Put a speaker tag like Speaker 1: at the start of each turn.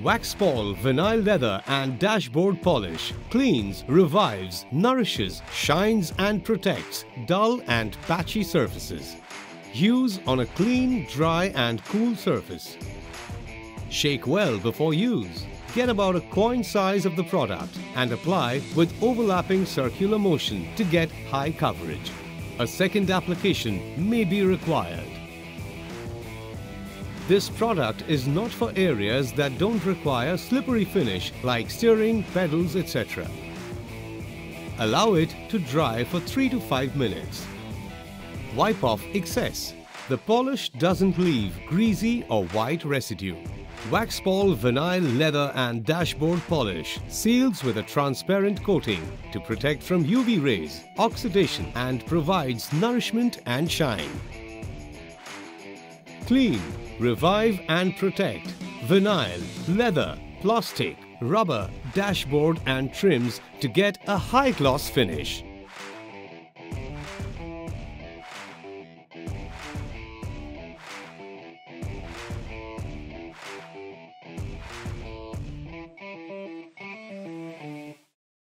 Speaker 1: Waxpol Vinyl Leather and Dashboard Polish cleans, revives, nourishes, shines and protects dull and patchy surfaces. Use on a clean, dry and cool surface. Shake well before use. Get about a coin size of the product and apply with overlapping circular motion to get high coverage. A second application may be required. This product is not for areas that don't require slippery finish like steering, pedals, etc. Allow it to dry for 3 to 5 minutes. Wipe off excess. The polish doesn't leave greasy or white residue. Waxpol Vinyl Leather and Dashboard Polish seals with a transparent coating to protect from UV rays, oxidation and provides nourishment and shine. Clean, revive and protect vinyl, leather, plastic, rubber, dashboard and trims to get a high gloss finish.